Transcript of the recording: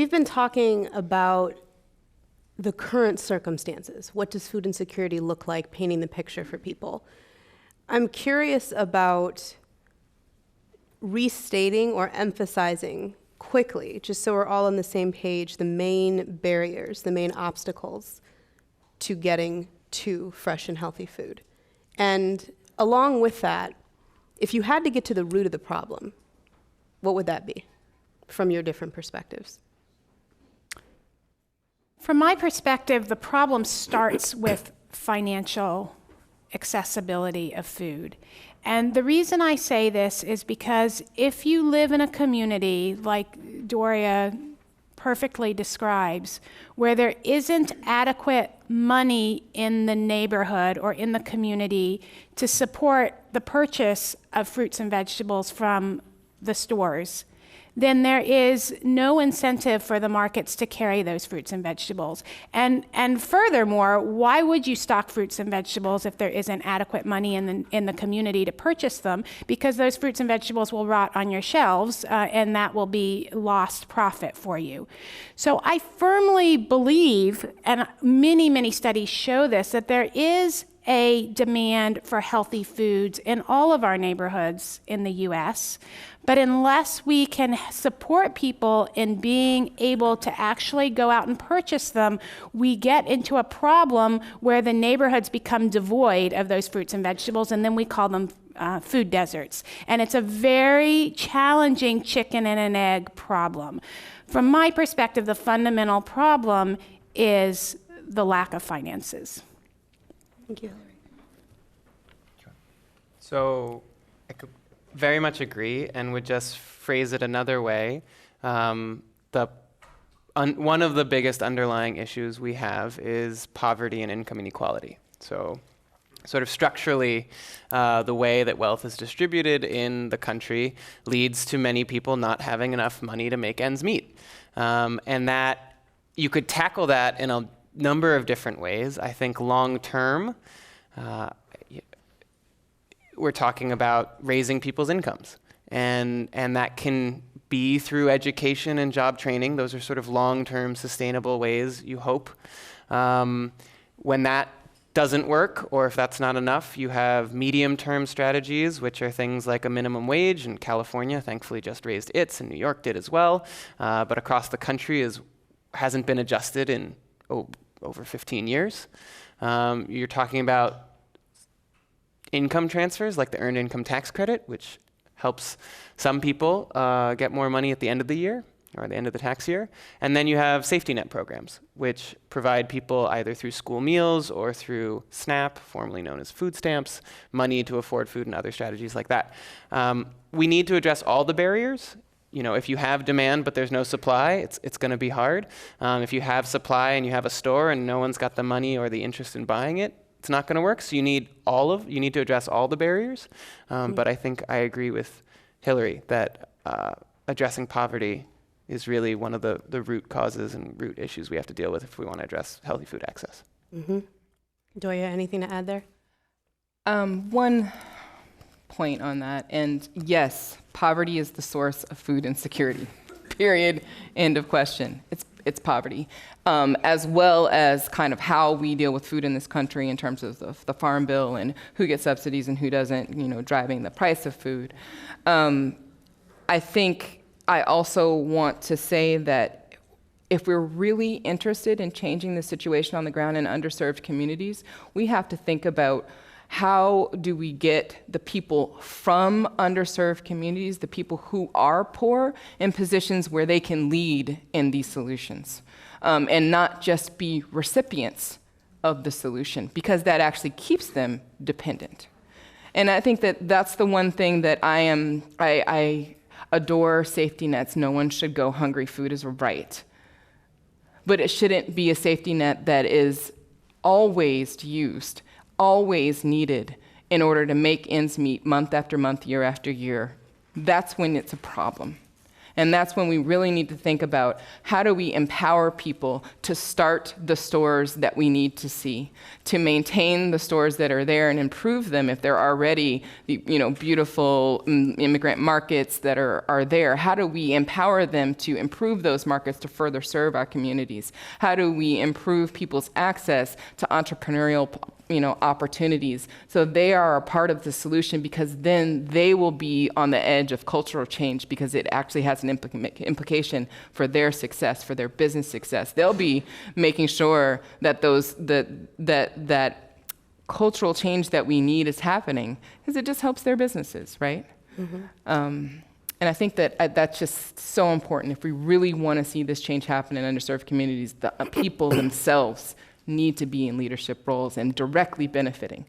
we've been talking about the current circumstances. What does food insecurity look like, painting the picture for people? I'm curious about restating or emphasizing quickly, just so we're all on the same page, the main barriers, the main obstacles to getting to fresh and healthy food. And along with that, if you had to get to the root of the problem, what would that be from your different perspectives? From my perspective, the problem starts with financial accessibility of food. And the reason I say this is because if you live in a community like Doria perfectly describes, where there isn't adequate money in the neighborhood or in the community to support the purchase of fruits and vegetables from the stores, then there is no incentive for the markets to carry those fruits and vegetables. And furthermore, why would you stock fruits and vegetables if there isn't adequate money in the community to purchase them? Because those fruits and vegetables will rot on your shelves, and that will be lost profit for you. So I firmly believe, and many, many studies show this, that there is a demand for healthy foods in all of our neighborhoods in the US. But unless we can support people in being able to actually go out and purchase them, we get into a problem where the neighborhoods become devoid of those fruits and vegetables, and then we call them food deserts. And it's a very challenging chicken and an egg problem. From my perspective, the fundamental problem is the lack of finances. Thank you. So I could very much agree and would just phrase it another way. One of the biggest underlying issues we have is poverty and income inequality. So sort of structurally, the way that wealth is distributed in the country leads to many people not having enough money to make ends meet. And that you could tackle that in a number of different ways. I think long term, we're talking about raising people's incomes. And that can be through education and job training. Those are sort of long-term sustainable ways, you hope. When that doesn't work, or if that's not enough, you have medium-term strategies, which are things like a minimum wage, and California thankfully just raised its, and New York did as well. But across the country hasn't been adjusted in over 15 years. You're talking about income transfers like the Earned Income Tax Credit, which helps some people get more money at the end of the year or the end of the tax year. And then you have safety net programs, which provide people either through school meals or through SNAP, formerly known as food stamps, money to afford food and other strategies like that. We need to address all the barriers. You know, if you have demand but there's no supply, it's going to be hard. If you have supply and you have a store and no one's got the money or the interest in buying it, it's not going to work. So you need to address all the barriers. But I think I agree with Hillary that addressing poverty is really one of the root causes and root issues we have to deal with if we want to address healthy food access. Mm-hmm. Doya, anything to add there? One point on that, and yes, poverty is the source of food insecurity. Period. End of question. It's poverty, as well as kind of how we deal with food in this country in terms of the Farm Bill and who gets subsidies and who doesn't, driving the price of food. I think I also want to say that if we're really interested in changing the situation on the ground in underserved communities, we have to think about how do we get the people from underserved communities, the people who are poor, in positions where they can lead in these solutions, and not just be recipients of the solution, because that actually keeps them dependent. And I think that that's the one thing that I adore safety nets. No one should go hungry. Food is a right. But it shouldn't be a safety net that is always used, always needed in order to make ends meet month after month, year after year. That's when it's a problem. And that's when we really need to think about how do we empower people to start the stores that we need to see, to maintain the stores that are there and improve them if they're already, beautiful immigrant markets that are there. How do we empower them to improve those markets to further serve our communities? How do we improve people's access to entrepreneurial opportunities so they are a part of the solution, because then they will be on the edge of cultural change because it actually has an implication for their success, for their business success. They'll be making sure that that cultural change that we need is happening, because it just helps their businesses, right? And I think that that's just so important. If we really want to see this change happen in underserved communities, the people themselves need to be in leadership roles and directly benefiting